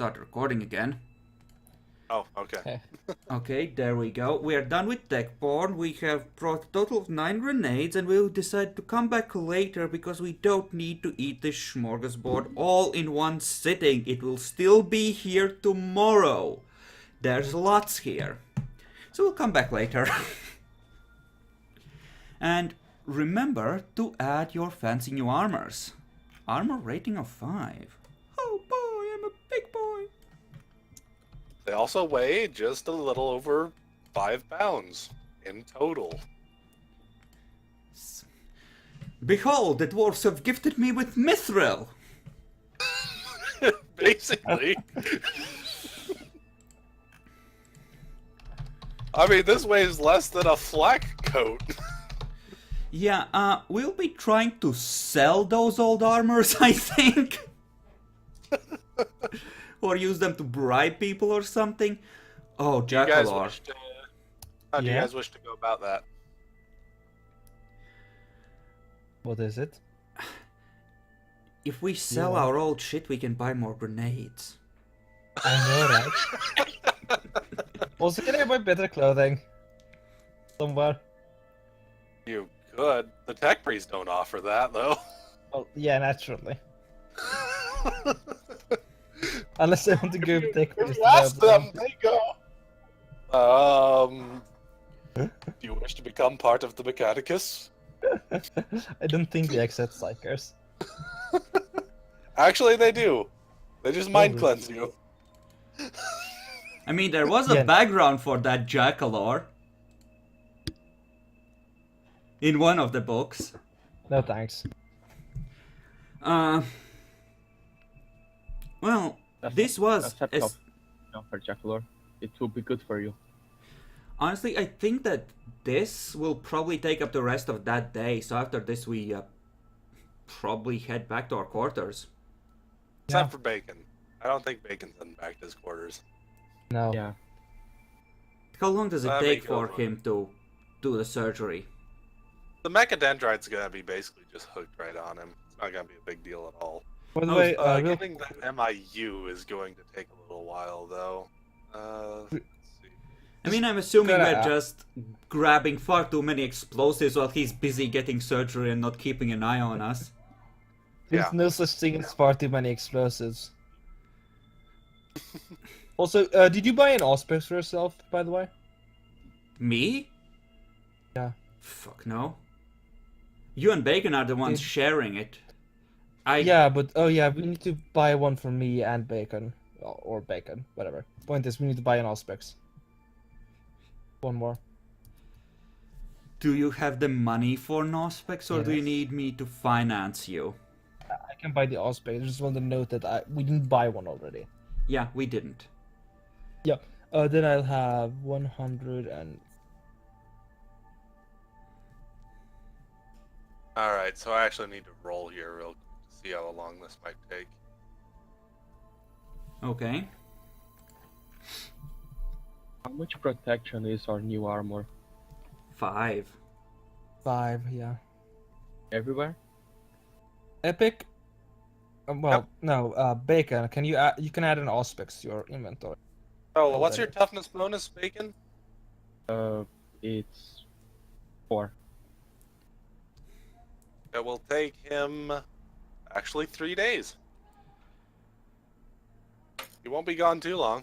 start recording again. Oh, okay. Okay, there we go. We are done with tech porn. We have brought a total of 9 grenades, and we'll decide to come back later because we don't need to eat this smorgasbord all in one sitting. It will still be here tomorrow. There's lots here. So we'll come back later. And remember to add your fancy new armors. Armor rating of 5. Oh boy, I'm a big boy. They also weigh just a little over 5 pounds in total. Behold, the dwarves have gifted me with mithril. Basically. I mean, this weighs less than a flak coat. Yeah, we'll be trying to sell those old armors, I think. Or use them to bribe people or something. Oh, Jackalor. How do you guys wish to go about that? What is it? If we sell our old shit, we can buy more grenades. I know, right? Also, can I buy better clothing? Somewhere. You could. The tech priests don't offer that, though. Well, yeah, naturally. Unless I want to go take If you ask them, they go. Do you wish to become part of the Mechanicus? I don't think they accept psychers. Actually, they do. They just mind cleanse you. I mean, there was a background for that Jackalor. In one of the books. No thanks. Well, this was... for Jackalor. It will be good for you. Honestly, I think that this will probably take up the rest of that day. So after this, we probably head back to our quarters. Except for Bacon. I don't think Bacon's heading back to his quarters. No. Yeah. How long does it take for him to do the surgery? The Mechadendrite's gonna be basically just hooked right on him. It's not gonna be a big deal at all. By the way, getting the MIU is going to take a little while, though. Let's see. I mean, I'm assuming we're just grabbing far too many explosives while he's busy getting surgery and not keeping an eye on us. There's no such thing as far too many explosives. Also, did you buy an Auspex for yourself, by the way? Me? Yeah. Fuck no. You and Bacon are the ones sharing it. Yeah, but we need to buy one for me and Bacon. Or Bacon, whatever. Point is, we need to buy an Auspex. One more. Do you have the money for an Auspex, or do you need me to finance you? I can buy the Auspex. I just want to note that we didn't buy one already. Yeah, we didn't. Yeah. Then I'll have 100 and... Alright, so I actually need to roll here real quick to see how long this might take. Okay. How much protection is our new armor? 5. 5, yeah. Everywhere? Epic? No, Bacon. Can you add, you can add an Auspex to your inventory. Oh, what's your toughness bonus, Bacon? It's 4. It will take him actually 3 days. He won't be gone too long.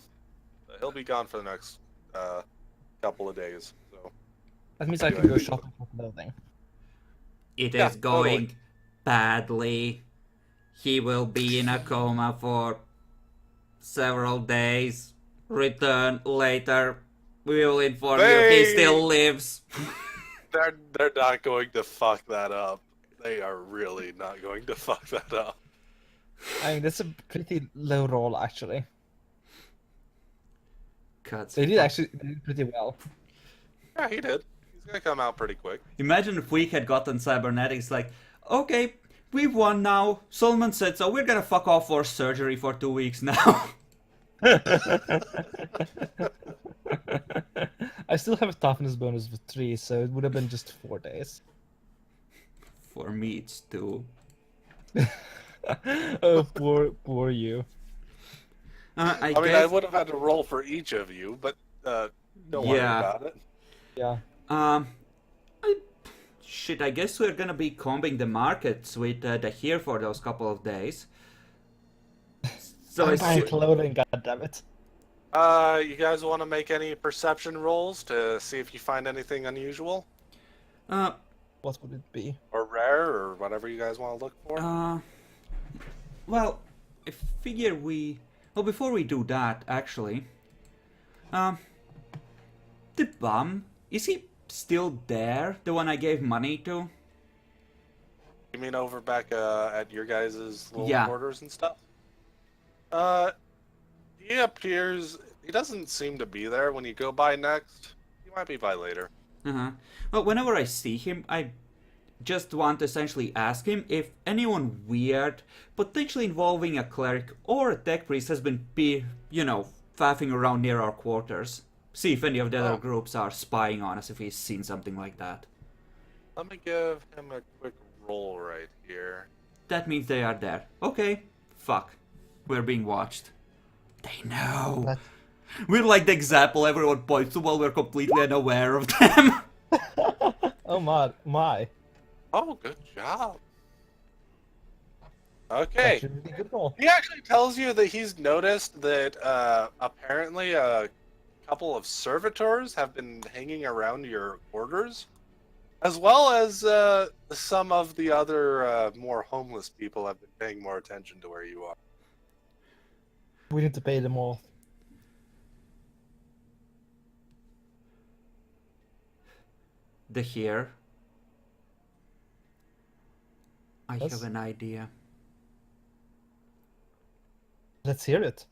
He'll be gone for the next couple of days. So That means I can go shopping for clothing. It is going badly. He will be in a coma for several days. Return later. We will inform you he still lives. They're not going to fuck that up. They are really not going to fuck that up. I mean, that's a pretty low roll, actually. Cuts. They did pretty well. Yeah, he did. He's gonna come out pretty quick. Imagine if we had gotten cybernetics like, okay, we've won now. Solomon said so. We're gonna fuck off for surgery for 2 weeks now. I still have a toughness bonus of 3, so it would have been just 4 days. For me, it's 2. Oh, poor you. I I mean, I guess. would have had to roll for each of you, but don't worry Yeah. about it. Yeah. Shit, I guess we're gonna be combing the markets with the here for those couple of days. So I'm as buying soo- clothing, goddammit. You guys want to make any perception rolls to see if you find anything unusual What would it be? or rare or whatever you guys want to look for? well, I figure we. Well, before we do that, actually, the bum, is he still there? The one I gave money to? You mean over back at your guys' little Yeah. quarters and stuff? He appears. He doesn't seem to be there when you go by next. He might be by later. Uh-huh. Well, whenever I see him, I just want to essentially ask him if anyone weird, potentially involving a cleric or a tech priest has been, faffing around near our quarters. See if any of the other Oh. groups are spying on us, if he's seen something like that. Let me give him a quick roll right here. That means they are there. Okay, fuck. We're being watched. They know. That- We're like the example everyone points to while we're completely unaware of them. Oh my. Oh, good job. Okay. That's a really good roll. He actually tells you that he's noticed that apparently a couple of servitors have been hanging around your quarters, as well as some of the other more homeless people have been paying more attention to where you are. We need to pay them all. The here. I Yes. have an idea. Let's hear it.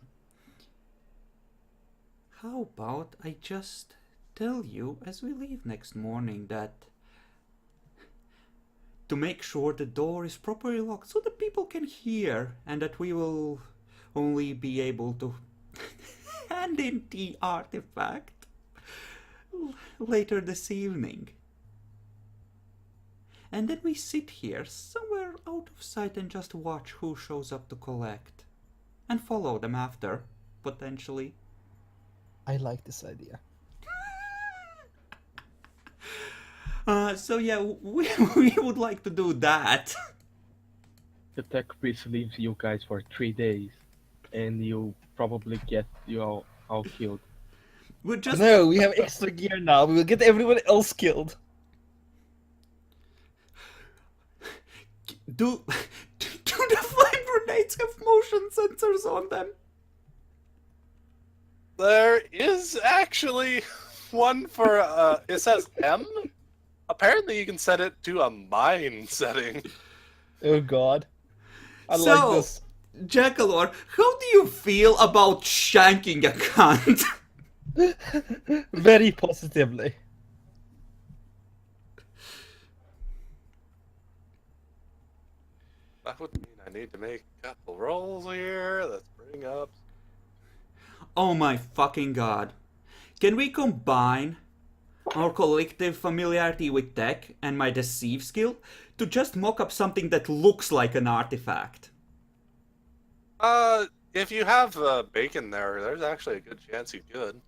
How about I just tell you as we leave next morning that to make sure the door is properly locked so that people can hear and that we will only be able to hand in the artifact later this evening. And then we sit here somewhere out of sight and just watch who shows up to collect. And follow them after, potentially. I like this idea. So yeah, we would like to do that. The tech priest leaves you guys for 3 days, and you probably get you all killed. We're just No, we have extra gear now. We will get everyone else killed. do the flame grenades have motion sensors on them? There is actually one for, it says M. Apparently you can set it to a mine setting. Oh god. I So- like this. Jackalor, how do you feel about shanking a cunt? Very positively. That would mean I need to make a couple rolls here. Let's bring up. Oh my fucking god. Can we combine our collective familiarity with tech and my deceive skill to just mock up something that looks like an artifact? If you have bacon there, there's actually a good chance you could.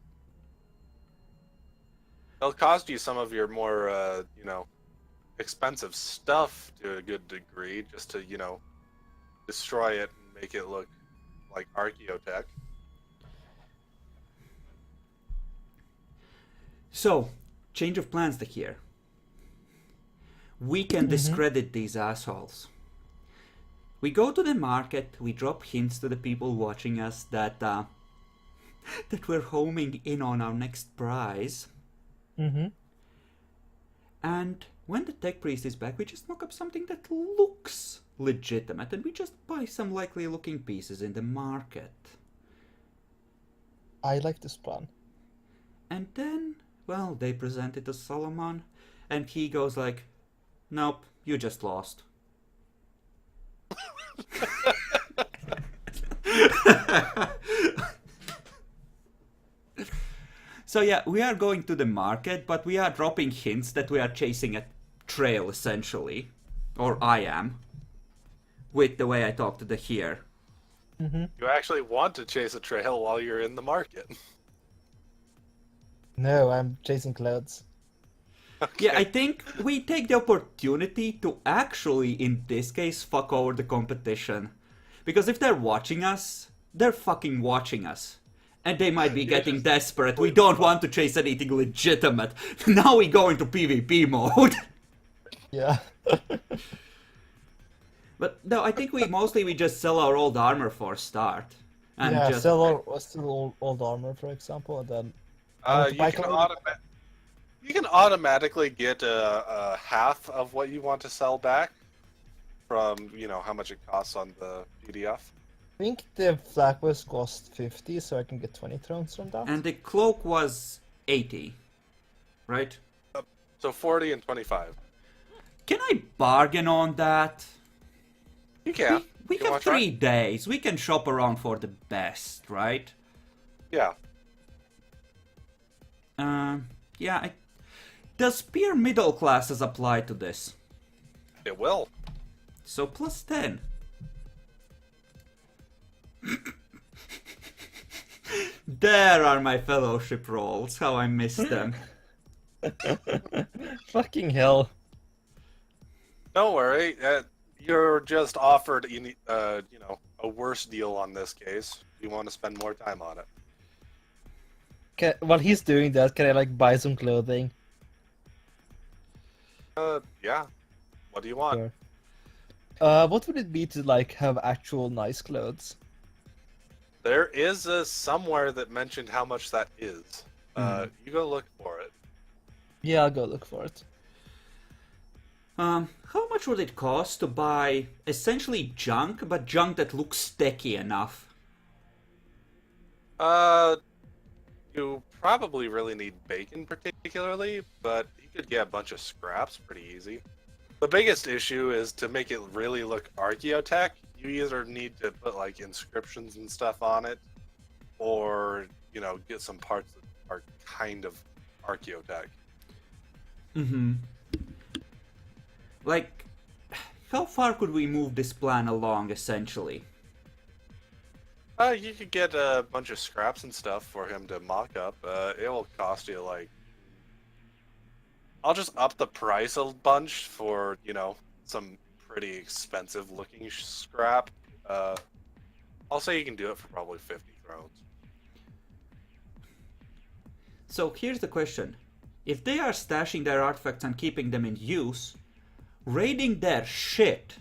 It'll cost you some of your more, expensive stuff to a good degree, just to, destroy it and make it look like archaeotech. So, change of plans to here. We can discredit these assholes. We go to the market, we drop hints to the people watching us that that we're homing in on our next prize. Mm-hmm. And when the tech priest is back, we just mock up something that looks legitimate and we just buy some likely looking pieces in the market. I like this plan. And then, well, they present it to Solomon and he goes like, nope, you just lost. So yeah, we are going to the market, but we are dropping hints that we are chasing a trail essentially. Or I am. With the way I talk to the here. Mm-hmm. You actually want to chase a trail while you're in the market. No, I'm chasing clouds. Yeah, I think we take the opportunity to actually, in this case, fuck over the competition. Because if they're watching us, they're fucking watching us. And they might be Yeah, getting just desperate. We completely don't fuck. want to chase anything legitimate. Now we go into PvP mode. Yeah. But no, I think we just sell our old armor for a start. And Yeah, just sell old armor, for example, and then I want to You buy can clothing. you can automatically get a half of what you want to sell back from how much it costs on the PDF. I think the flag vest cost 50, so I can get 20 thrones from that. and the cloak was 80. Right? So 40 and 25. Can I bargain on that? You can. We You have wanna try? 3 days. We can shop around for the best, right? Yeah. Yeah. Does peer middle classes apply to this? It will. So plus 10. There are my fellowship rolls. How I missed them. Fucking hell. Don't worry. You're just offered a worse deal on this case. You want to spend more time on it. While he's doing that, can I like buy some clothing? Yeah. What do you want? Sure. What would it be to like have actual nice clothes? There is somewhere that mentioned how much that is. You go look for it. Yeah, I'll go look for it. How much would it cost to buy essentially junk, but junk that looks techy enough? You probably really need bacon particularly, but you could get a bunch of scraps pretty easy. The biggest issue is to make it really look archaeotech, you either need to put like inscriptions and stuff on it, or, get some parts that are kind of archaeotech. Mm-hmm. Like, how far could we move this plan along, essentially? You could get a bunch of scraps and stuff for him to mock up. It will cost you like... I'll just up the price a bunch for, some pretty expensive looking scrap. I'll say you can do it for probably 50 thrones. So here's the question. If they are stashing their artifacts and keeping them in use, raiding their shit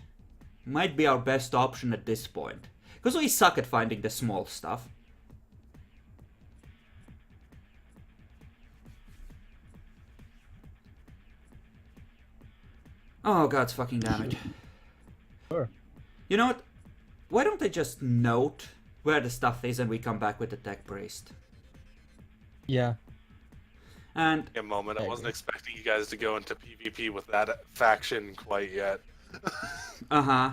might be our best option at this point. Because we suck at finding the small stuff. Oh, God's fucking damn it. Sure. You know what? Why don't I just note where the stuff is and we come back with the tech priest? Yeah. And A moment, I Maybe. wasn't expecting you guys to go into PvP with that faction quite yet. uh-huh.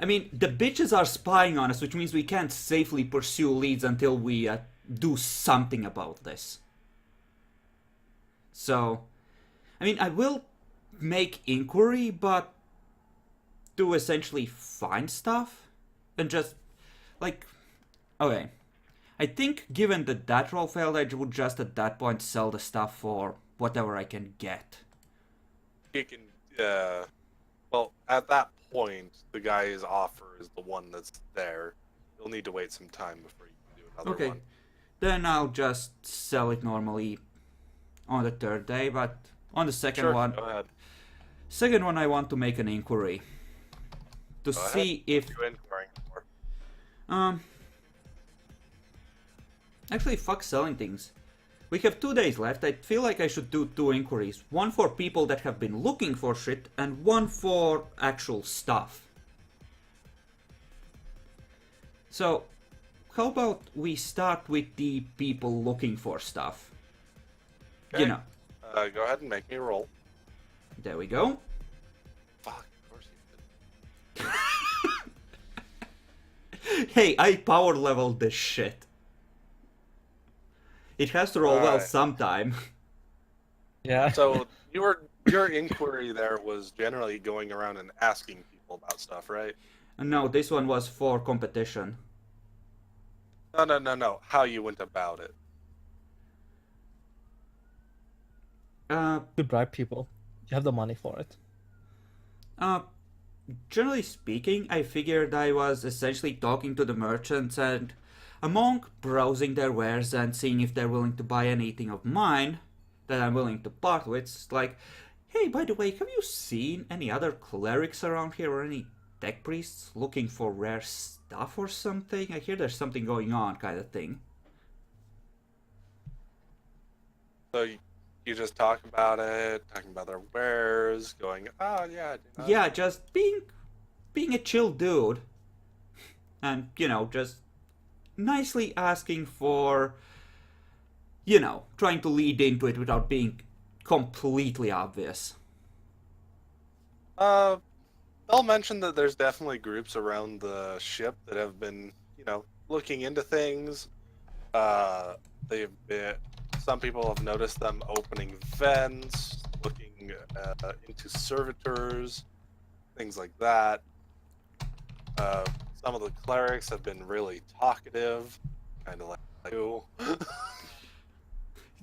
I mean, the bitches are spying on us, which means we can't safely pursue leads until we do something about this. So, I mean, I will make inquiry, but to essentially find stuff and just, like, okay. I think given that that roll failed, I would just at that point sell the stuff for whatever I can get. You can, well, at that point, the guy's offer is the one that's there. You'll need to wait some time before you can do another Okay. one. Then I'll just sell it normally on the third day, but on the second Sure, one... go ahead. Second one, I want to make an inquiry. To Go see ahead. if... What are you inquiring for? Actually, fuck selling things. We have 2 days left. I feel like I should do 2 inquiries. One for people that have been looking for shit, and one for actual stuff. So, how about we start with the people looking for stuff? Okay. You know. Go ahead and make me roll. There we go. Fuck, of course you did. Hey, I power leveled this shit. It has to roll well Alright. sometime. Yeah. So, your inquiry there was generally going around and asking people about stuff, right? No, this one was for competition. No. How you went about it. You bribe people. You have the money for it. Uh, Generally speaking, I figured I was essentially talking to the merchants and among browsing their wares and seeing if they're willing to buy anything of mine that I'm willing to part with, it's like, hey, by the way, have you seen any other clerics around here or any tech priests looking for rare stuff or something? I hear there's something going on, kind of thing. So you just talk about it, talking about their wares, going, oh yeah, I do that. Yeah, just being a chill dude. And, just nicely asking for, trying to lead into it without being completely obvious. They'll mention that there's definitely groups around the ship that have been, looking into things. They've been, some people have noticed them opening vents, looking into servitors, things like that. Some of the clerics have been really talkative, kind of like you.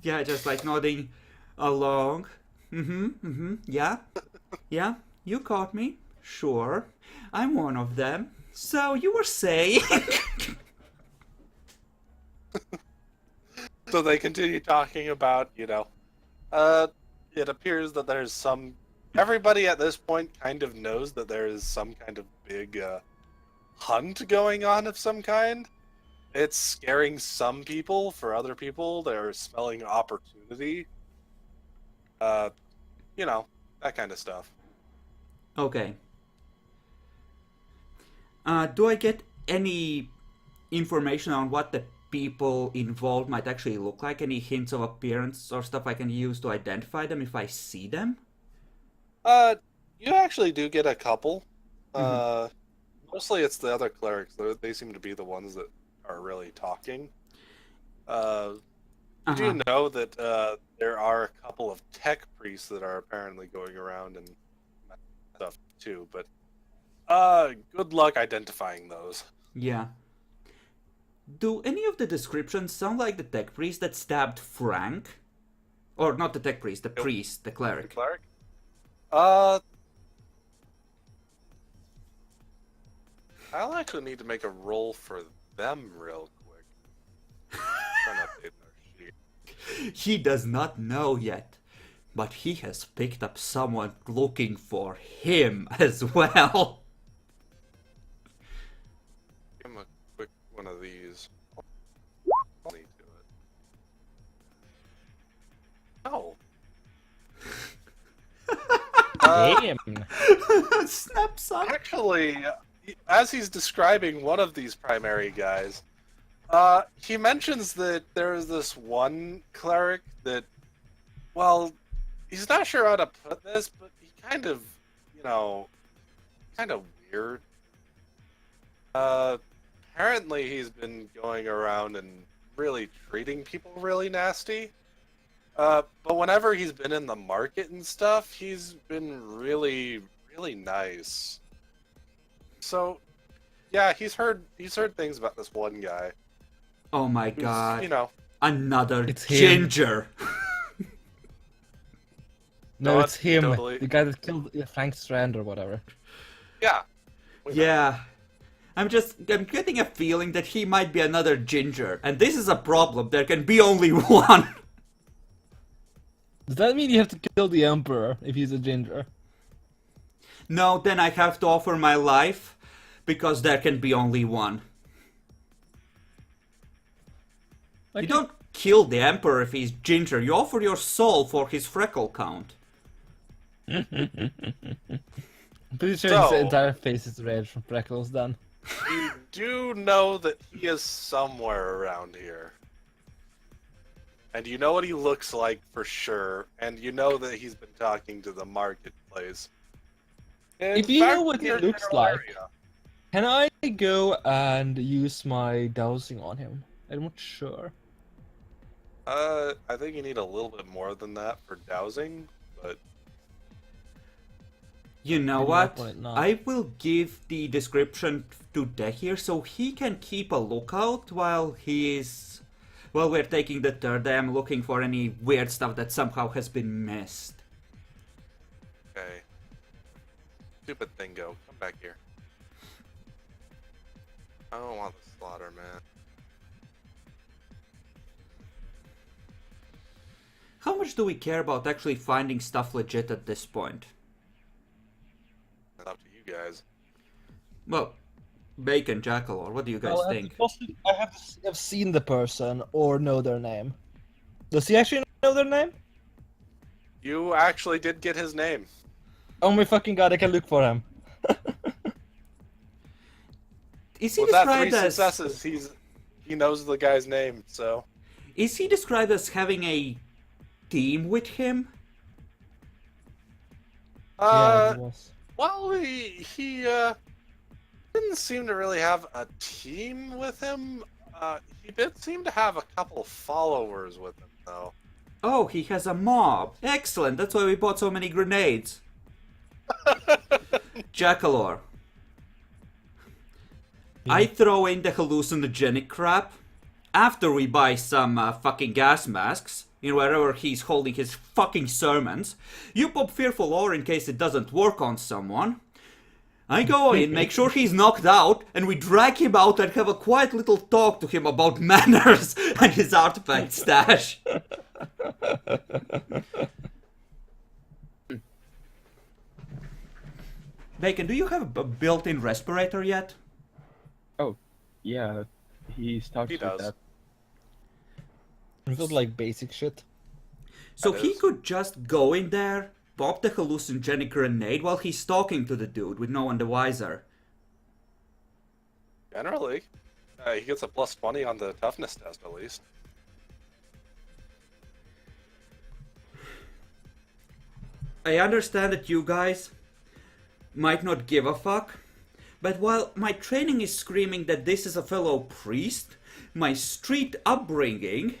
Yeah, just like nodding along. Yeah, you caught me. Sure, I'm one of them. So you were saying? So they continue talking about, it appears that there's some. Everybody at this point kind of knows that there is some kind of big hunt going on of some kind. It's scaring some people. For other people, they're smelling opportunity. That kind of stuff. Okay. Do I get any information on what the people involved might actually look like? Any hints of appearance or stuff I can use to identify them if I see them? You actually do get a couple. Mostly it's the other clerics. They seem to be the ones that are really talking. You do know that there are a couple of tech priests that are apparently going around and stuff too, but good luck identifying those. Yeah. Do any of the descriptions sound like the tech priest that stabbed Frank? Or not the tech priest, the priest, the cleric. Cleric? I'll actually need to make a roll for them real quick. Try not to update their sheet. He does not know yet, but he has picked up someone looking for him as well. Give him a quick one of these. I'll need to it. Oh. Damn. Snaps up. Actually, as he's describing one of these primary guys, he mentions that there is this one cleric that, well, he's not sure how to put this, but he kind of weird. Apparently he's been going around and really treating people really nasty. But whenever he's been in the market and stuff, he's been really, really nice. So, yeah, he's heard things about this one guy. Oh my Who's, god. Another It's him. ginger. No, it's him. Totally. The guy that killed Frank Strand or whatever. Yeah. Yeah. I'm getting a feeling that he might be another ginger. And this is a problem. There can be only one. Does that mean you have to kill the Emperor if he's a ginger? No, then I have to offer my life. Because there can be only one. Okay. You don't kill the Emperor if he's ginger. You offer your soul for his freckle count. I'm pretty sure So- his entire face is red from freckles then. You do know that he is somewhere around here. And you know what he looks like for sure, and you know that he's been talking to the marketplace. In If you know fact, what he near looks general like. area. Can I go and use my dowsing on him? I'm not sure. I think you need a little bit more than that for dowsing, but You know 81 what? point nine. I will give the description to Deck here so he can keep a lookout while we're taking the third day. I'm looking for any weird stuff that somehow has been missed. Okay. Stupid Thingo, come back here. I don't want the slaughter, man. How much do we care about actually finding stuff legit at this point? It's up to you guys. Well, Bacon, Jackalor, what do you guys think? I have to have seen the person or know their name. Does he actually know their name? You actually did get his name. Oh my fucking god, I can look for him. Is he With that 3 described as successes, he knows the guy's name, so... is he described as having a team with him? Yeah, he was. Well, he didn't seem to really have a team with him. He did seem to have a couple followers with him, though. Oh, he has a mob. Excellent, that's why we bought so many grenades. Jackalor. I throw in the hallucinogenic crap after we buy some fucking gas masks in wherever he's holding his fucking sermons. You pop fearful ore in case it doesn't work on someone. I go in, make sure he's knocked out, and we drag him out and have a quiet little talk to him about manners and his artifact stash. Bacon, do you have a built-in respirator yet? Oh, yeah, he starts He with does. that. It was like basic shit. So That he is. could just go in there, pop the hallucinogenic grenade while he's talking to the dude with no one the wiser. Generally, he gets a +20 on the toughness test, at least. I understand that you guys might not give a fuck, but while my training is screaming that this is a fellow priest, my street upbringing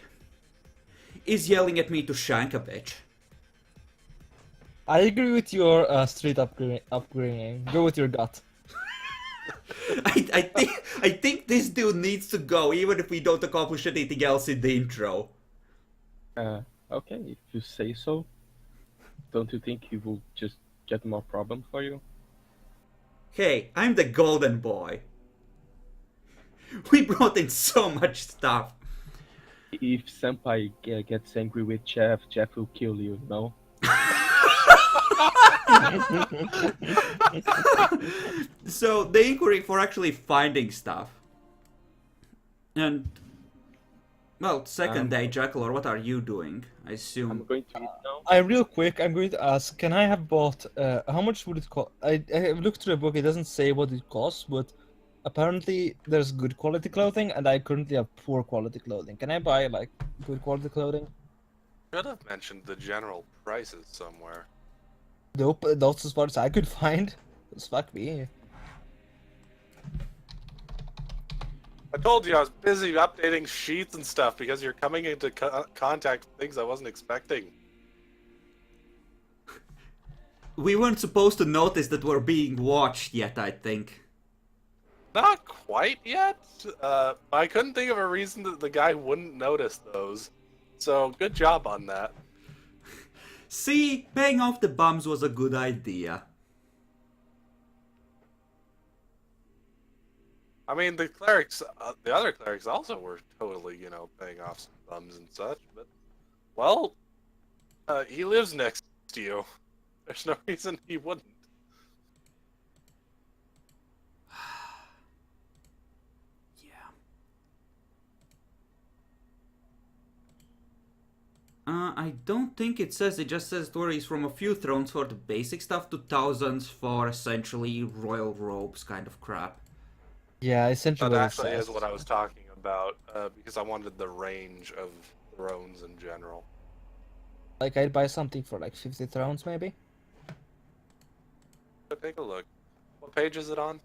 is yelling at me to shank a bitch. I agree with your street upbringing. Go with your gut. I think this dude needs to go, even if we don't accomplish anything else in the intro. Okay, if you say so. Don't you think he will just get more problems for you? Hey, I'm the golden boy. We brought in so much stuff. If Senpai gets angry with Jeff, Jeff will kill you, no? So, the inquiry for actually finding stuff. And, well, second day, Jackalor, what are you doing? I I'm assume. going to eat now. I'm going to ask, can I have bought, how much would it cost? I have looked through the book, it doesn't say what it costs, but apparently there's good quality clothing, and I currently have poor quality clothing. Can I buy, like, good quality clothing? Should have mentioned the general prices somewhere. Nope, that's as far as I could find. Just fuck me. I told you I was busy updating sheets and stuff because you're coming into contact with things I wasn't expecting. We weren't supposed to notice that we're being watched yet, I think. Not quite yet. I couldn't think of a reason that the guy wouldn't notice those. So good job on that. See, paying off the bums was a good idea. I mean, the clerics, the other clerics also were totally, paying off some thumbs and such. But, well, he lives next to you. There's no reason he wouldn't. Yeah. I don't think it says, it just says stories from a few thrones for the basic stuff to thousands for essentially royal robes kind of crap. Yeah, essentially That what it actually says. is what I was talking about, because I wanted the range of thrones in general. Like, I'd buy something for like 50 thrones, maybe? So take a look. What page is it on?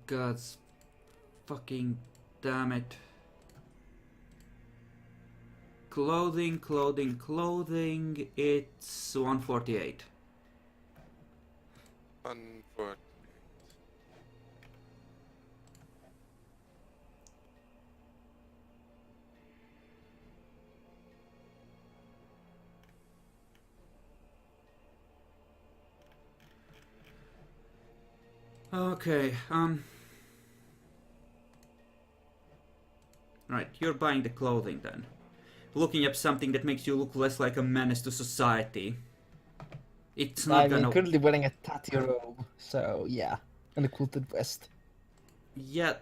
God's fucking damn it. Clothing, clothing, clothing. It's 148. 148. Okay, right, you're buying the clothing then. Looking up something that makes you look less like a menace to society. It's not I'm gonna... currently wearing a tatty robe, so yeah, and a quilted vest. Yeah,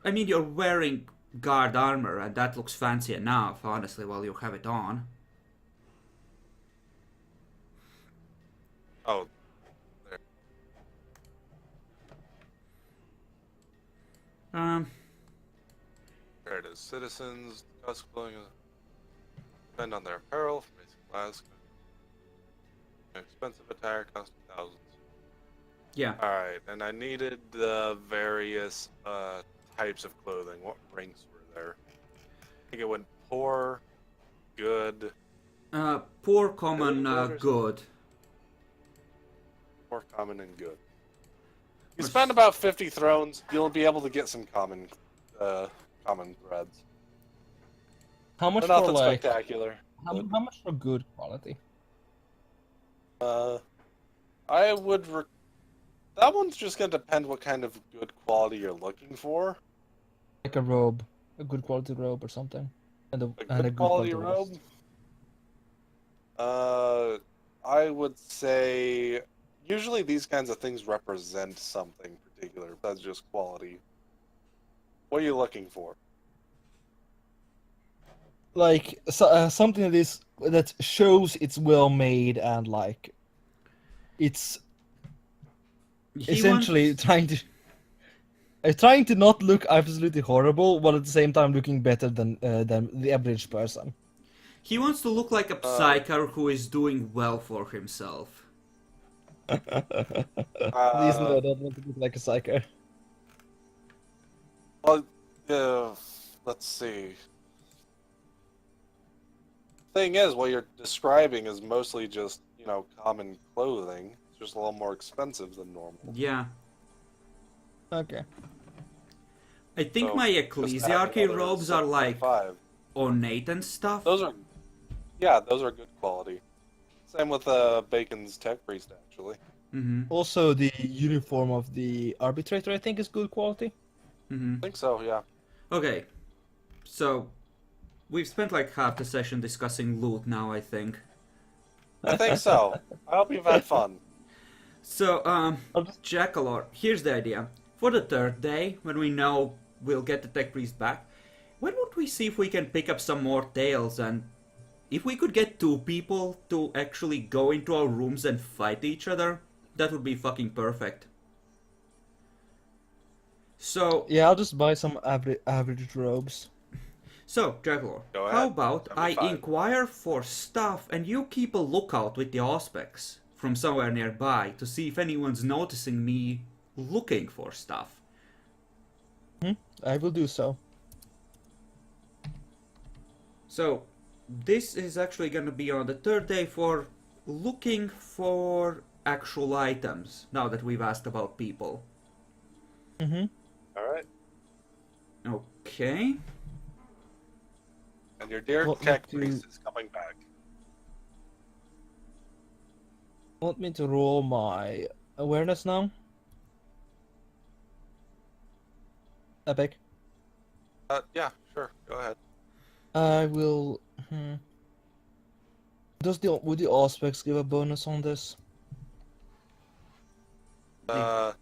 I mean, you're wearing guard armor, and that looks fancy enough, honestly, while you have it on. Oh, there. There it is. Citizens, cost clothing, depend on their apparel, from basic class. Expensive attire, costing thousands. Yeah. Alright, and I needed the various types of clothing. What ranks were there? I think it went poor, good, Poor, common, Good or good. poor, common, and good. You spend about 50 thrones, you'll be able to get some common threads. How much They're for nothing like? spectacular. How much for good quality? I would. That one's just gonna depend what kind of good quality you're looking for. Like a robe, a good quality robe or something, and A good quality robe. vest. I would say usually these kinds of things represent something particular. That's just quality. What are you looking for? Like something that shows it's well made and like it's He essentially wants, trying to not look absolutely horrible, while at the same time looking better than the average person. he wants to look like a psyker who is doing well for himself. Please no, I don't want to look like a psyker. Well, let's see. Thing is, what you're describing is mostly just, common clothing. It's just a little more expensive than normal. Yeah. Okay. I think So, my just add ecclesiarchy another robes are like 7.5. ornate and stuff. Those are good quality. Same with Bacon's Tech Priest, actually. Mm-hmm. Also, the uniform of the arbitrator, I think, is good quality. Mm-hmm. I think so, yeah. Okay. So, we've spent like half the session discussing loot now, I think. I think so. I hope you've had fun. So, Jackalor, here's the idea. For the third day, when we know we'll get the tech priest back, when would we see if we can pick up some more tales, and if we could get 2 people to actually go into our rooms and fight each other, that would be fucking perfect. So, Yeah, I'll just buy some average robes. So, Jackalor, Go how ahead. about That'd I be fine. inquire for stuff and you keep a lookout with the Auspex from somewhere nearby to see if anyone's noticing me looking for stuff. I will do so. So, this is actually gonna be on the third day for looking for actual items, now that we've asked about people. Mm-hmm. Alright. Okay. And your dear Want me Tech to- Priest is coming back. Want me to roll my awareness now? Epic. Yeah, sure. Go ahead. I will. Would the Auspex give a bonus on this? I'll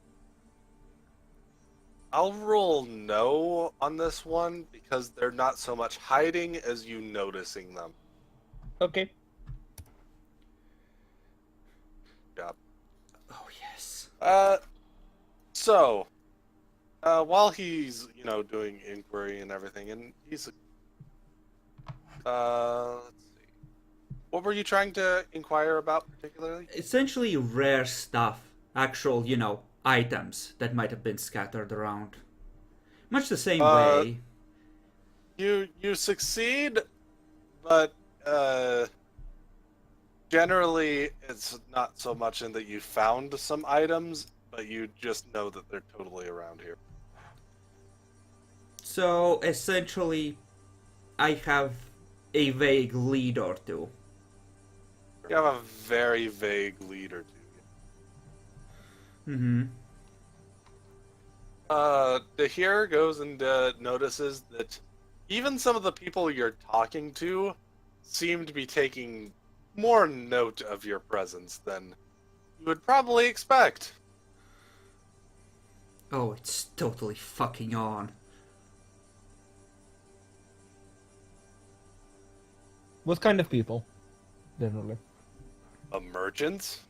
roll no on this one because they're not so much hiding as you noticing them. Okay. Job. Oh, yes. So, while he's, doing inquiry and everything, and he's, let's see. What were you trying to inquire about particularly? Essentially rare stuff. Actual, items that might have been scattered around. Much the same way. You succeed, but generally it's not so much in that you found some items, but you just know that they're totally around here. So essentially, I have a vague lead or two. You have a very vague lead or two. Mm-hmm. Dahir goes and notices that even some of the people you're talking to seem to be taking more note of your presence than you would probably expect. Oh, it's totally fucking on. What kind of people? Generally. A merchant?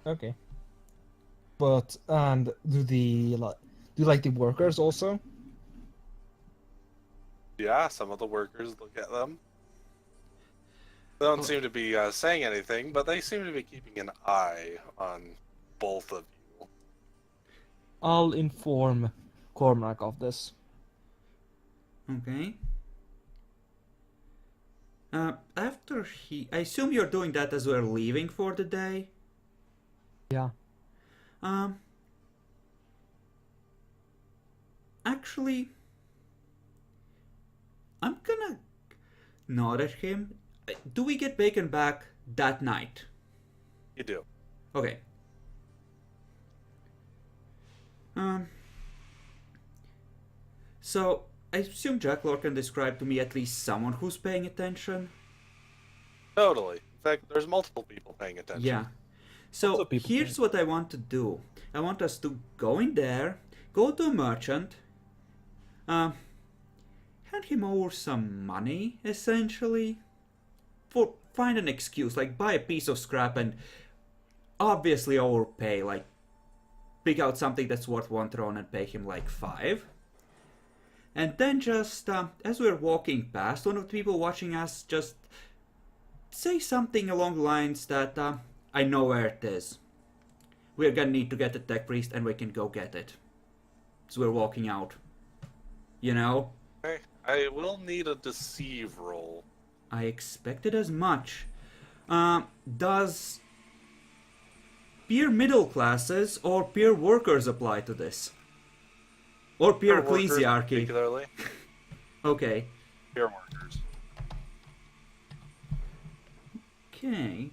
Okay. But and do the like the workers also? Yeah, some of the workers look at them. They don't seem to be saying anything, but they seem to be keeping an eye on both of you. I'll inform Cormac of this. Okay. After I assume you're doing that as we're leaving for the day. Yeah. Actually, I'm gonna nod at him. Do we get bacon back that night? You do. Okay. So, I assume Jack Lord can describe to me at least someone who's paying attention? Totally. In fact, there's multiple people paying attention. Yeah. So, Also people here's what I want to do. I want us to go in there, go to a merchant, hand him over some money, essentially. Find an excuse, like buy a piece of scrap and obviously overpay, like pick out something that's worth 1 throne and pay him like 5. And then just, as we're walking past, one of the people watching us just say something along the lines that, I know where it is. We're gonna need to get the tech priest and we can go get it. So we're walking out. You know? Okay. I will need a deceive roll. I expected as much. Does peer middle classes or peer workers apply to this? Or peer Peer workers ecclesiarchy? particularly. Okay. Peer workers. Okay.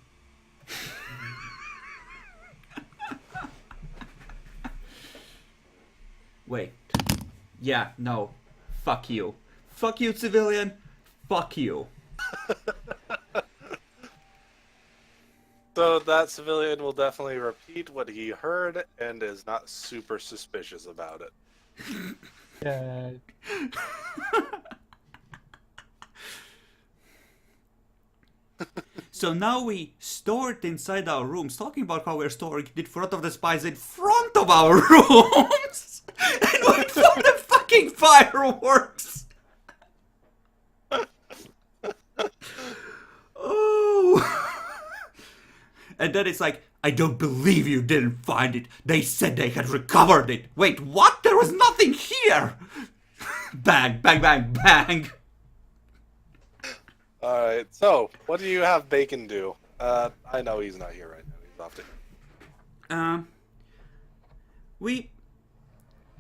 Wait. Yeah, no. Fuck you. Fuck you, civilian. Fuck you. So that civilian will definitely repeat what he heard and is not super suspicious about it. Yeah. So now we store it inside our rooms, talking about how we're storing it in front of the spies in front of our rooms! And wait for the fucking fireworks! Oh! And then it's like, I don't believe you didn't find it. They said they had recovered it. Wait, what? There was nothing here! Bang, bang, bang, bang! Alright, so, what do you have Bacon do? I know he's not here right now. He's off to...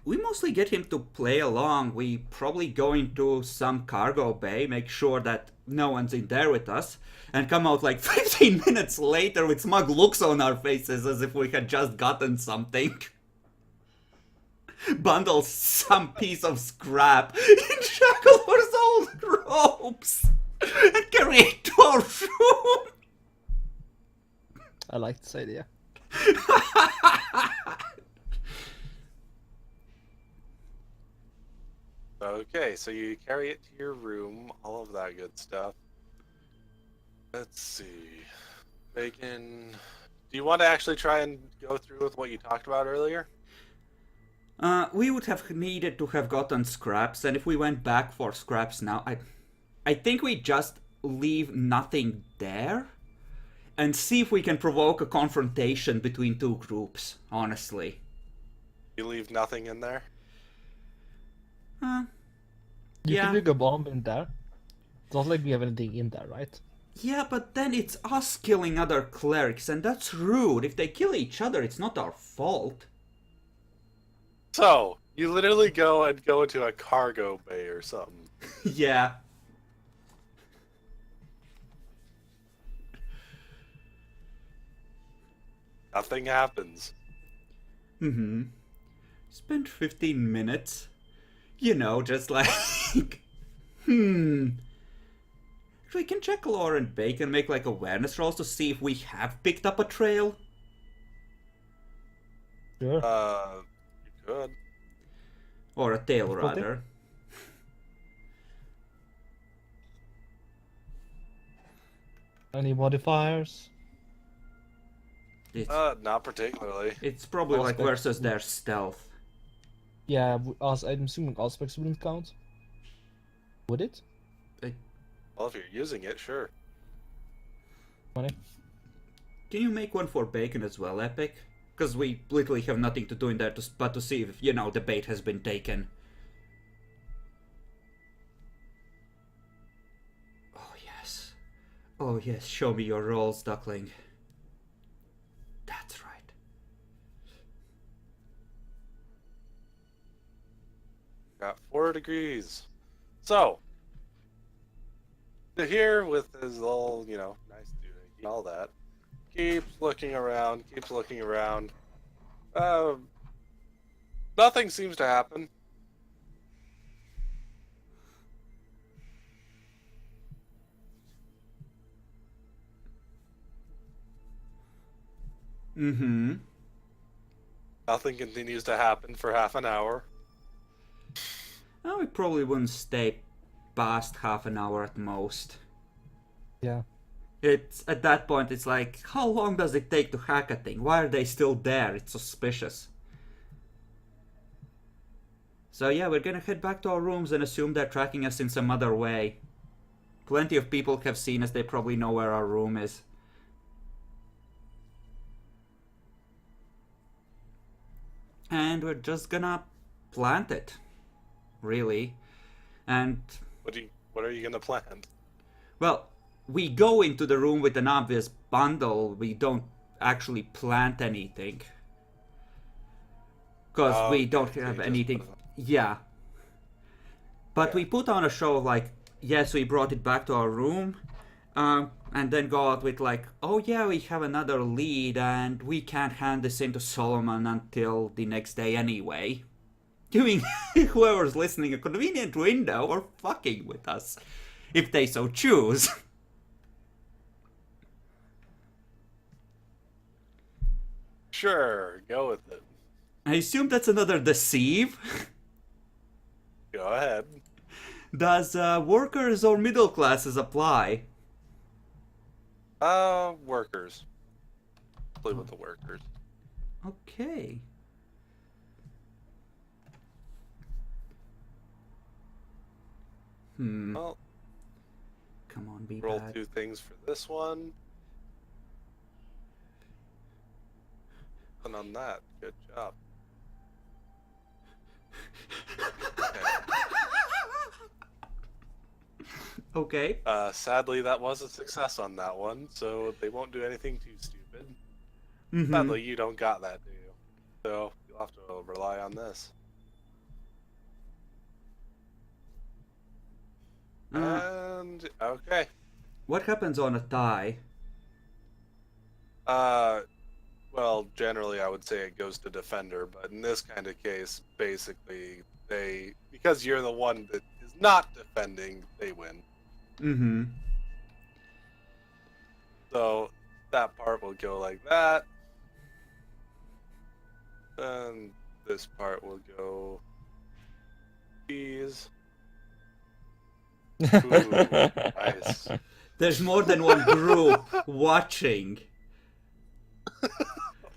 We mostly get him to play along. We probably go into some cargo bay, make sure that no one's in there with us, and come out like 15 minutes later with smug looks on our faces as if we had just gotten something. Bundle some piece of scrap in Shackleton's old ropes and carry it to our room. I like this idea. Okay, so you carry it to your room, all of that good stuff. Let's see. Bacon... Do you want to actually try and go through with what you talked about earlier? We would have needed to have gotten scraps, and if we went back for scraps now, I think we just leave nothing there and see if we can provoke a confrontation between two groups, honestly. You leave nothing in there? You Yeah. can dig a bomb in there. It's not like we have anything in there, right? Yeah, but then it's us killing other clerics, and that's rude. If they kill each other, it's not our fault. So, you literally go into a cargo bay or something. Yeah. Nothing happens. Mm-hmm. Spent 15 minutes. You know, just like... We can check lore and bacon, make like awareness rolls to see if we have picked up a trail. Sure. You could. Or a tail, Difficulty? rather. Any modifiers? It's, Not particularly. it's probably like Aspects. versus their stealth. Yeah, I'm assuming aspects wouldn't count. Would it? Well, if you're using it, sure. Money? Can you make one for bacon as well, Epic? Because we literally have nothing to do in there but to see if, you know, the bait has been taken. Oh, yes. Oh, yes, show me your rolls, duckling. That's right. Got 4 degrees. So, here with his little, you know, nice dude and all that, keeps looking around, nothing seems to happen. Mm-hmm. Nothing continues to happen for half an hour. Oh, we probably wouldn't stay past half an hour at most. Yeah. It's at that point it's like, how long does it take to hack a thing? Why are they still there? It's suspicious. So yeah, we're gonna head back to our rooms and assume they're tracking us in some other way. Plenty of people have seen us, they probably know where our room is. And we're just gonna plant it. Really. And What are you gonna plant? well, we go into the room with an obvious bundle. We don't actually plant anything. Because we don't Okay, so have you just anything. put Yeah. But Yeah. we put on a show of like, yes, we brought it back to our room. And then go out with like, oh yeah, we have another lead and we can't hand this in to Solomon until the next day anyway. Giving whoever's listening a convenient window or fucking with us, if they so choose. Sure, go with it. I assume that's another deceive. Go ahead. Does workers or middle classes apply? Workers. Play with the workers. Okay. Well, Come on, be roll bad. 2 things for this one. And on that, good job. Okay. Sadly, that was a success on that one, so they won't do anything too stupid. Mhm. Sadly, you don't got that, do you? So you'll have to rely on this. And okay. What happens on a tie? Well, generally, I would say it goes to defender, but in this kind of case, basically, because you're the one that is not defending, they win. Mm-hmm. So that part will go like that. And this part will go these. Ooh, nice. There's more than one group watching.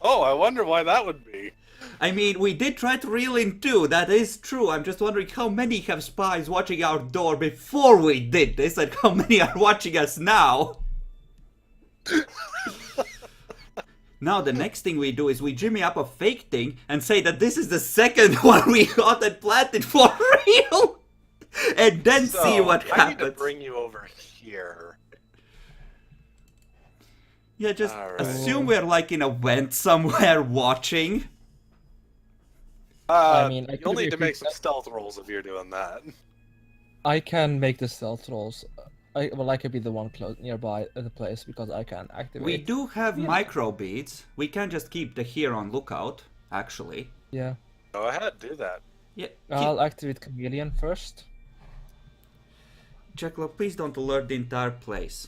Oh, I wonder why that would be. I mean, we did try to reel in 2, that is true. I'm just wondering how many have spies watching our door before we did this, and how many are watching us now. Now the next thing we do is we jimmy up a fake thing and say that this is the second one we got and planted for real. and then see So, what I need to happens. bring you over here. Yeah, just Alright. assume we're like in a vent somewhere watching. I mean, I You'll could be need to a quick make some stealth rolls if you're doing that. I can make the stealth rolls. I could be the one close nearby at the place because I can activate. We do have micro beads. We can just keep the here on lookout, actually. Yeah, Go ahead, do that. Yeah, I'll activate Chameleon first. Jackalope, please don't alert the entire place.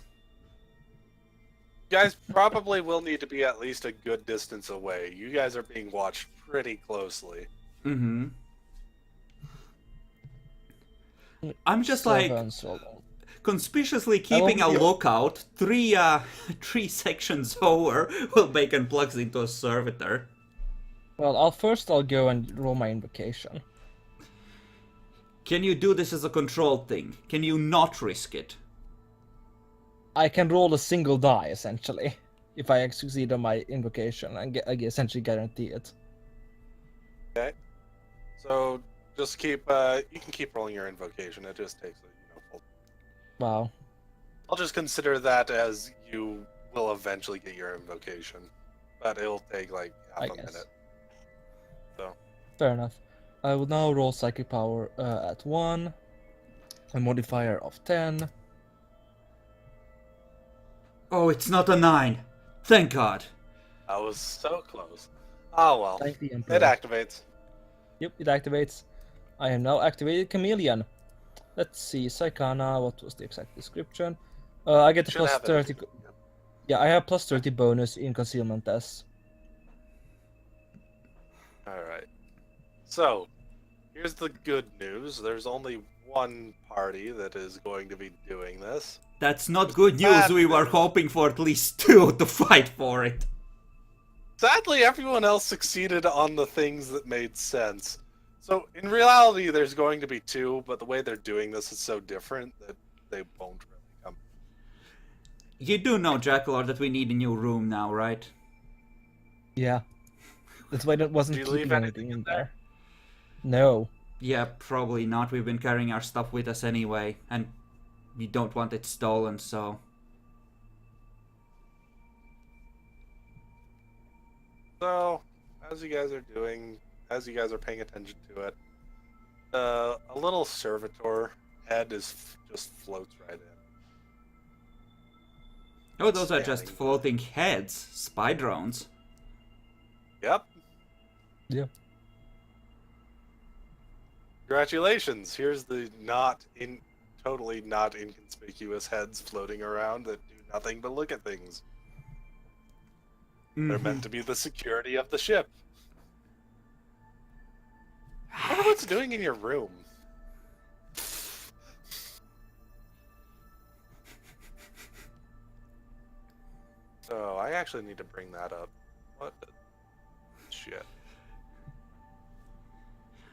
You guys probably will need to be at least a good distance away. You guys are being watched pretty closely. Mm-hmm. I'm just like conspicuously keeping a lookout. Three sections over will bacon plugs into a servitor. Well, I'll go and roll my invocation. Can you do this as a control thing? Can you not risk it? I can roll a single die essentially if I succeed on my invocation and I essentially guarantee it. Okay. So just keep. You can keep rolling your invocation. It just takes full. Wow. I'll just consider that as you will eventually get your invocation, but it'll take like half a minute. So. Fair enough. I will now roll psychic power at 1, a modifier of 10. Oh, it's not a 9. Thank God. I was so close. Oh well. Thank the It Emperor. activates. Yep, it activates. I am now activated Chameleon. Let's see, Psykana, what was the exact description? I get a Should plus have it. 30. Yeah, I have plus 30 bonus in concealment tests. Alright. So, here's the good news. There's only one party that is going to be doing this. That's not good news. We were hoping for at least 2 to fight for it. Sadly, everyone else succeeded on the things that made sense. So, in reality, there's going to be 2, but the way they're doing this is so different that they won't really come. You do know, Jackalor, that we need a new room now, right? Yeah. That's why I wasn't Did you leave keeping anything anything in in there. No. Yeah, probably not. We've been carrying our stuff with us anyway, and we don't want it stolen, so... So, as you guys are doing, as you guys are paying attention to it, a little servitor head just floats right in. Oh, those are just Standing. floating heads. Spy drones. Yep. Yeah. Congratulations. Here's the totally not inconspicuous heads floating around that do nothing but look at things. They're meant to be the security of the ship. I wonder what's doing in your room. So, I actually need to bring that up. What the shit?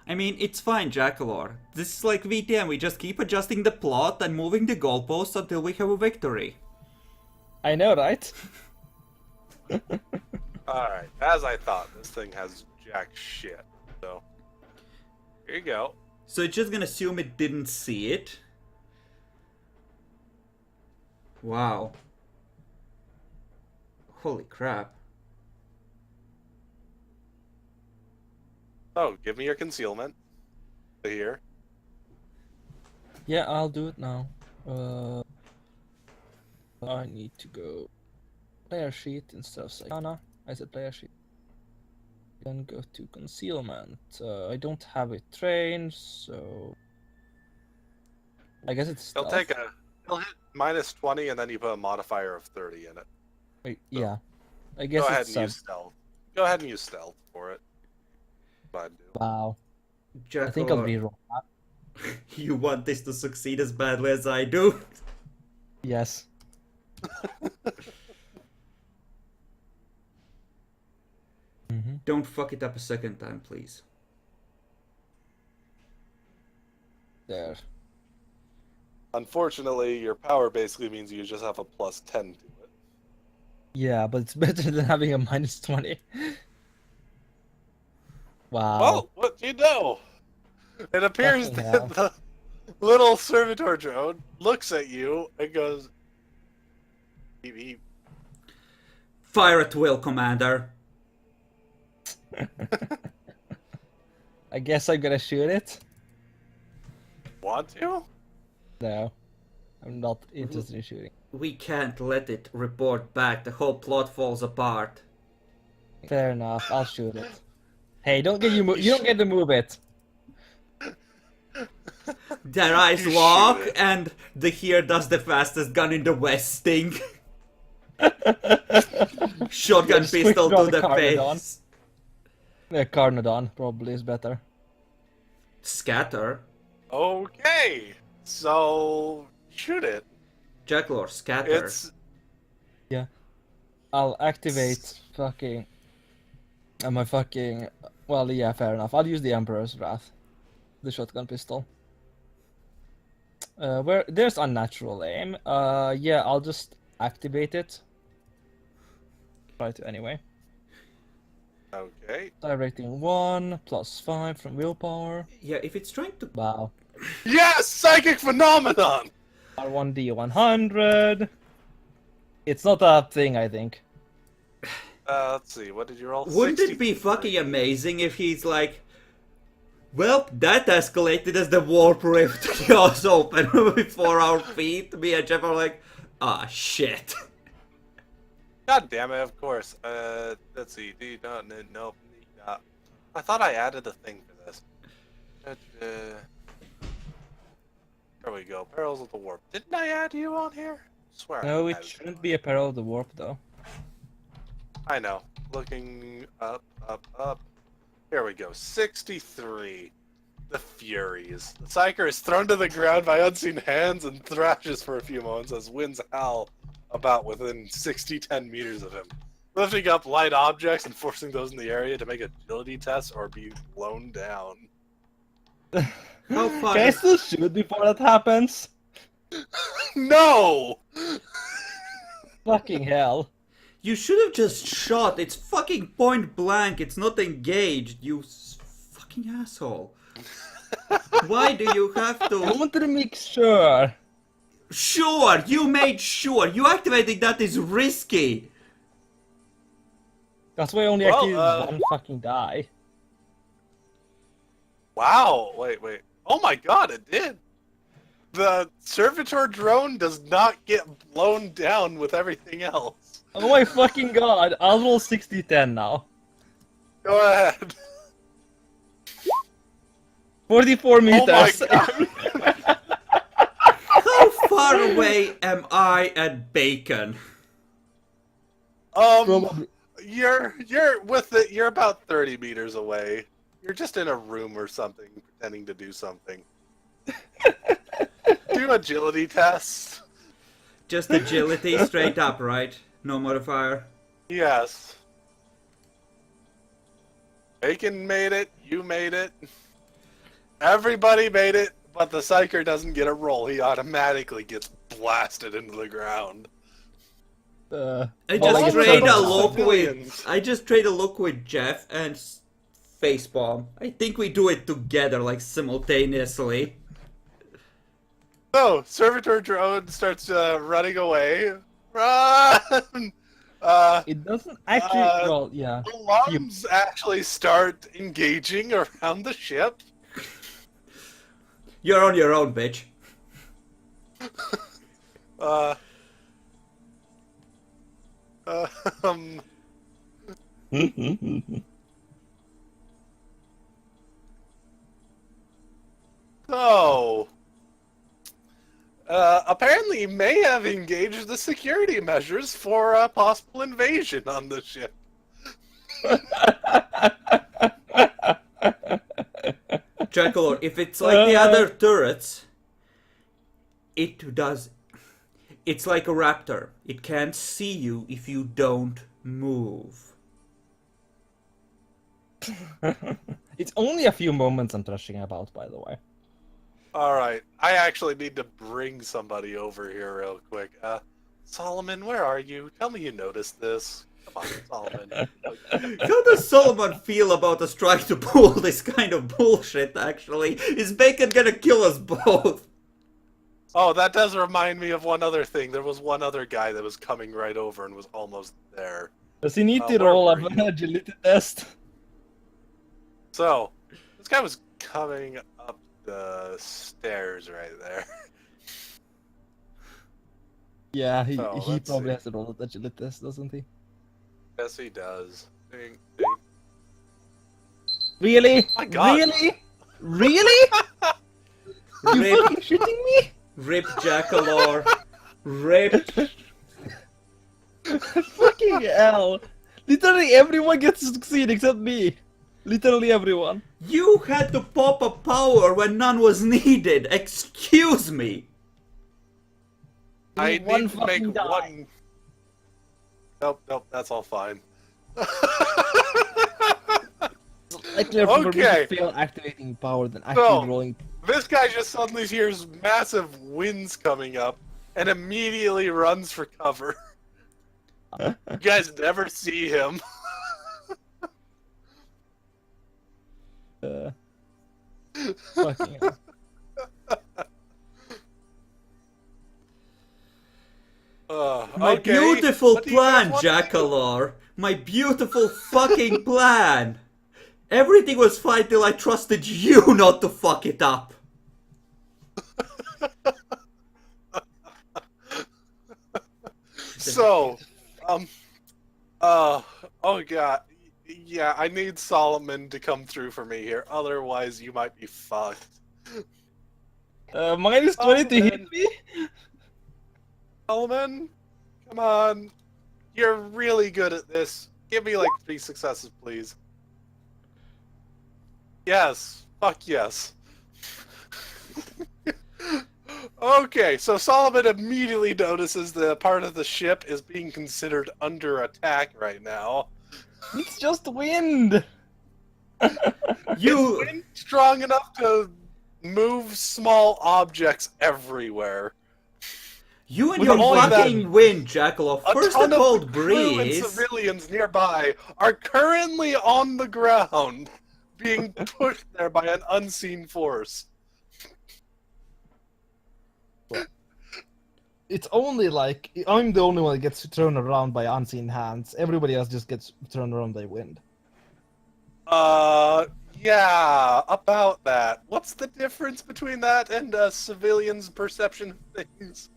I mean, it's fine, Jackalor. This is like VTM, we just keep adjusting the plot and moving the goalposts until we have a victory. I know, right? Alright, as I thought, this thing has jack shit. So, here you go. So it's just gonna assume it didn't see it. Wow. Holy crap. Oh, give me your concealment. Here. Yeah, I'll do it now. I need to go player sheet instead of Psykana. I said player sheet. Then go to concealment. I don't have it trained, so I guess it's He'll stealth. he'll hit minus 20 and then you put a modifier of 30 in it. Wait, yeah. I guess Go ahead it's and use stealth. Go ahead and use stealth for it. I'd do. wow. Jackalor, I think I'll reroll that. you want this to succeed as badly as I do? Yes. Don't fuck it up a second time, please. There. Unfortunately, your power basically means you just have a plus 10 to it. Yeah, but it's better than having a minus 20. Wow. Well, what do you know? It appears Fucking that hell. little servitor drone looks at you and goes, beep, beep. Fire at will, Commander. I guess I'm gonna shoot it. Want to? No, I'm not interested in shooting. We can't let it report back. The whole plot falls apart. Fair enough. I'll shoot it. Hey, don't get you don't get to move it. Their eyes You lock, shoot it. and the here does the fastest gun in the West thing. Shotgun Just quick pistol draw to the the Carnodon. face. Yeah, Carnodon probably is better. Scatter. Okay, so shoot it. Jacklor, scatter. It's I'll activate fucking. My fucking. Well, yeah, fair enough. I'll use the Emperor's Wrath, the shotgun pistol. Where there's unnatural aim. Yeah, I'll just activate it. Try to anyway. okay. Directing 1 plus 5 from willpower. Yeah, if it's trying to... Wow. Yes, psychic phenomenon. R1D100. It's not a thing, I think. Let's see. What did you roll? Wouldn't it be 63. fucking amazing if he's like... Well, that escalated as the warp rift was open before our feet. Me and Jeff are like, ah, shit. God damn it! Of course. Let's see. Nope. I thought I added a thing for this. There we go. Perils of the warp. Didn't I add you on here? Swear. No, I it added you shouldn't on. be a peril of the warp, though. I know. Looking up. Here we go. 63. The Furies. The psyker is thrown to the ground by unseen hands and thrashes for a few moments as winds howl about within 10 meters of him, lifting up light objects and forcing those in the area to make agility tests or be blown down. How far... Can I still shoot before that happens? No! Fucking hell. You should have just shot. It's fucking point blank. It's not engaged, you fucking asshole. Why do you have I to... wanted to make sure. Sure, you made sure. You activating that is risky. That's why I only Well, activated one fucking die. Wow, wait. Oh my god, it did! The servitor drone does not get blown down with everything else. Oh my fucking god, I'll roll 60-10 now. Go ahead. 44 meters. Oh my god! How far away am I at Bacon? Probably. You're with it. You're about 30 meters away. You're just in a room or something, pretending to do something. Do agility tests. Just agility, straight up, right? No modifier. Yes. Bacon made it. You made it. Everybody made it, but the psyker doesn't get a roll. He automatically gets blasted into the ground. I Well, just I trade guess a so. look with... Civilians. I just trade a look with Jeff and facepalm. I think we do it together, like simultaneously. So, servitor drone starts running away. Run! It doesn't actually. Well, yeah. Alarms actually start engaging around the ship. You're on your own, bitch. Um, so, apparently you may have engaged the security measures for a possible invasion on the ship. Dracula, if it's like the other turrets, it does... It's like a raptor. It can't see you if you don't move. It's only a few moments I'm thrashing about, by the way. Alright, I actually need to bring somebody over here real quick. Solomon, where are you? Tell me you noticed this. Come on, Solomon. How does Solomon feel about us trying to pull this kind of bullshit, actually? Is Bacon gonna kill us both? Oh, that does remind me of one other thing. There was one other guy that was coming right over and was almost there. Does he need to where roll were up an you? agility test? So, this guy was coming up the stairs right there. Yeah, he So, he let's probably see. has to roll an agility test, doesn't he? Yes, he does. Ding, ding. Really? My God. Really? Really? You Rip, fucking shitting me? rip Jackalor. Rip. Fucking hell. Literally everyone gets to succeed except me. Literally everyone. You had to pop a power when none was needed. Excuse me. I One need to make fucking die. one. Nope, nope, that's all fine. Likely for me Okay. to fail activating power than actually So- rolling. This guy just suddenly hears massive winds coming up and immediately runs for cover. You guys never see him. Fucking hell. My Okay, beautiful what do you guys plan, want to do? Jackalor. My beautiful fucking plan. Everything was fine till I trusted you not to fuck it up. So, oh god, yeah, I need Solomon to come through for me here. Otherwise, you might be fucked. Minus 20 to hit man. me? Solomon, come on, you're really good at this. Give me like 3 successes, please. Yes, fuck yes. Okay, so Solomon immediately notices the part of the ship is being considered under attack right now. It's just wind! You, Is wind strong enough to move small objects everywhere? you and With your all that- fucking wind, Jackalor. A First ton the of cold the crew and breeze. civilians nearby are currently on the ground, being pushed there by an unseen force. It's only like I'm the only one that gets thrown around by unseen hands. Everybody else just gets thrown around by wind. Yeah, about that. What's the difference between that and a civilian's perception of things?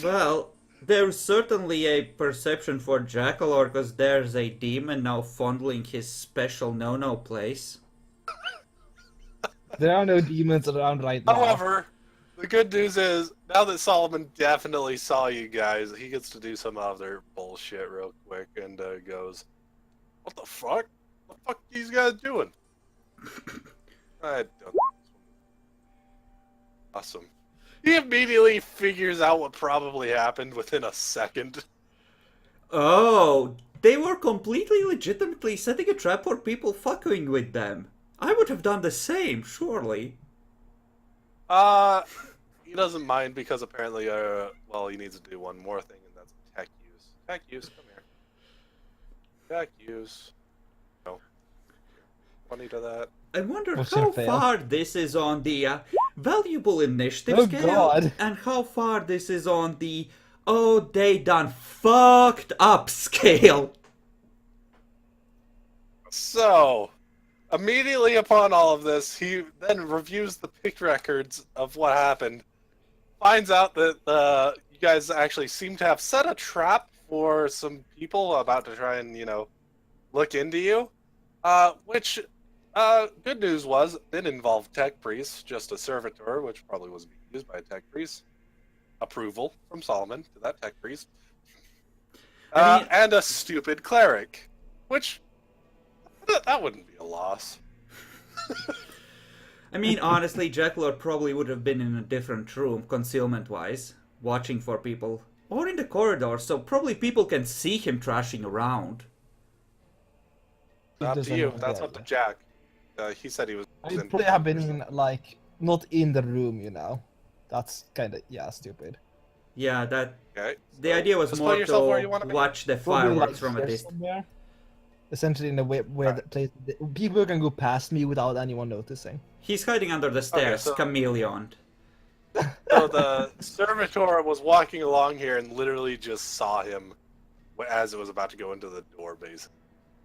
Well, there's certainly a perception for Jackalor because there's a demon now fondling his special no-no place. There are no demons around right now. However, the good news is, now that Solomon definitely saw you guys, he gets to do some other bullshit real quick and goes, "What the fuck? What the fuck are these guys doing?" I don't know. Awesome. He immediately figures out what probably happened within a second. Oh, they were completely legitimately setting a trap for people fucking with them. I would have done the same, surely. He doesn't mind because apparently, well, he needs to do one more thing, and that's tech use. Tech use, come here. Tech use. No. 20 to that. I wonder What's how your fail? far this is on the valuable initiative Oh, scale, God. and how far this is on the oh they done fucked up scale. So, immediately upon all of this, he then reviews the pick records of what happened, finds out that you guys actually seem to have set a trap for some people about to try and, look into you. Which, good news was, didn't involve tech priest, just a servitor, which probably was being used by a tech priest. Approval from Solomon to that tech priest. I mean- And a stupid cleric, which, that wouldn't be a loss. I mean, honestly, Jackalor probably would have been in a different room, concealment-wise, watching for people. Or in the corridor, so probably people can see him trashing around. If Up there's to you. anyone That's there. up to Jack. He said he was. I probably have been in, like, not in the room, That's kind of, stupid. Yeah, that Okay. the so idea was just more put yourself where you to want to be. watch the Probably like fireworks from a here distance. somewhere. Essentially in a way where the place people can go past me without anyone noticing. He's hiding under the stairs, so- chameleon. So the servitor was walking along here and literally just saw him as it was about to go into the door, basically.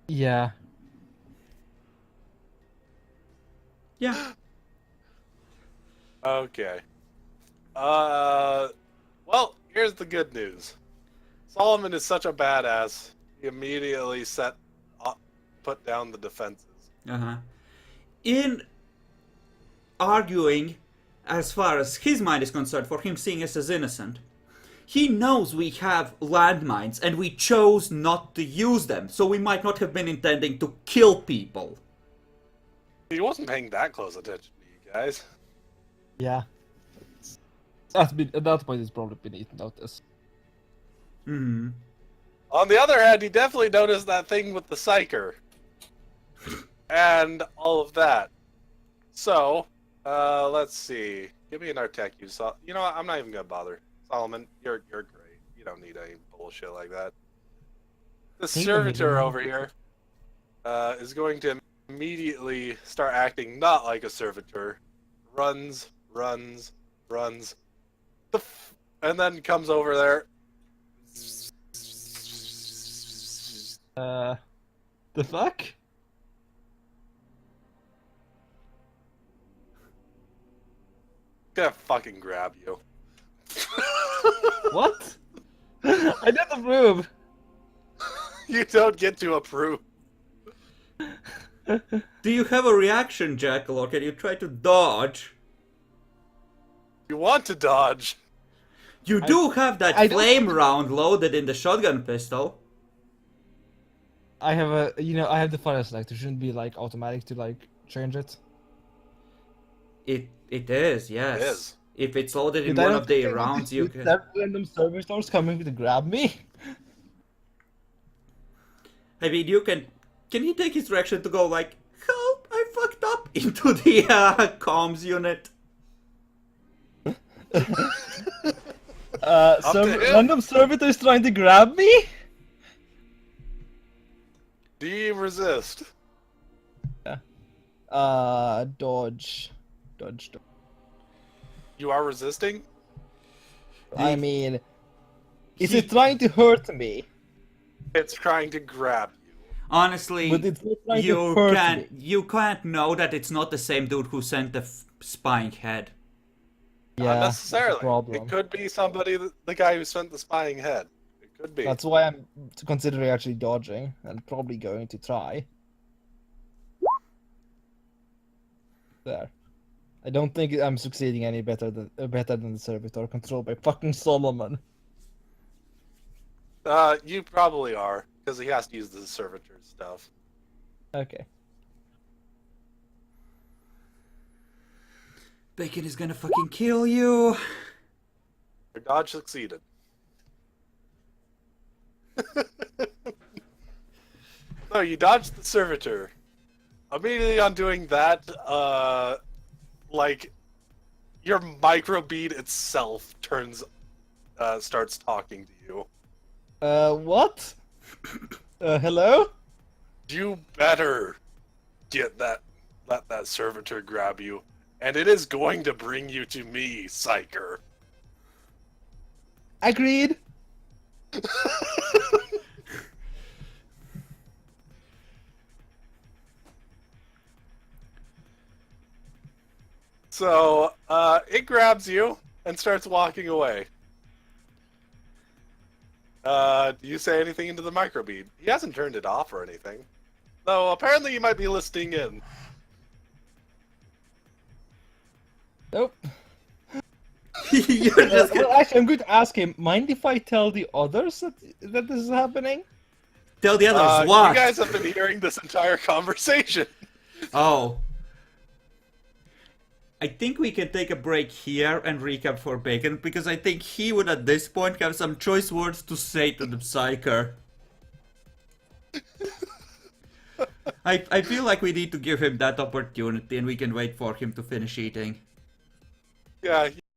Yeah. Yeah. Okay. Well, here's the good news. Solomon is such a badass. He immediately put down the defenses. Uh-huh. In arguing, as far as his mind is concerned, for him seeing us as innocent, he knows we have landmines and we chose not to use them, so we might not have been intending to kill people. He wasn't paying that close attention to you guys. Yeah. At that point, it's probably beneath notice. Hmm. On the other hand, he definitely noticed that thing with the psyker. And all of that. So, let's see. Give me an Artec, you saw. You know what? I'm not even gonna bother. Solomon, you're great. You don't need any bullshit like that. The servitor over here is going to immediately start acting not like a servitor. Runs, and then comes over there. The fuck? Gonna fucking grab you. What? I didn't approve. You don't get to approve. Do you have a reaction, Jackal, or can you try to dodge? You want to dodge. You do have that I don't- flame round loaded in the shotgun pistol. I have I have the fire selector. Shouldn't be like automatic to like change it. It is, yes. It is. If it's loaded in But I one don't of the think I want rounds, to you shoot can. that random servitors coming to grab me. I mean, you can. Can he take his direction to go like, help, I fucked up into the comms unit? to him. Random servitor is trying to grab me. Do you resist? Dodge. You are resisting? I mean, is it trying to hurt me? It's trying to grab you. Honestly, But it's not trying to you hurt can't. me. You can't know that it's not the same dude who sent the spying head. Yeah, Not that's the necessarily. problem. It could be somebody, the guy who sent the spying head. It could be. That's why I'm considering actually dodging and probably going to try. There. I don't think I'm succeeding any better than the servitor controlled by fucking Solomon. You probably are, because he has to use the servitor stuff. Okay. Bacon is gonna fucking kill you. Your dodge succeeded. So you dodged the servitor. Immediately on doing that, like, your microbead itself starts talking to you. What? Hello? You better let that servitor grab you, and it is going to bring you to me, psyker. Agreed. So, it grabs you and starts walking away. Do you say anything into the microbead? He hasn't turned it off or anything. Though, apparently you might be listening in. Nope. You're just gonna Well, actually, I'm going to ask him. Mind if I tell the others that this is happening? tell the others You what. guys have been hearing this entire conversation. Oh. I think we can take a break here and recap for Bacon, because I think he would at this point have some choice words to say to the psyker. I feel like we need to give him that opportunity and we can wait for him to finish eating. Yeah,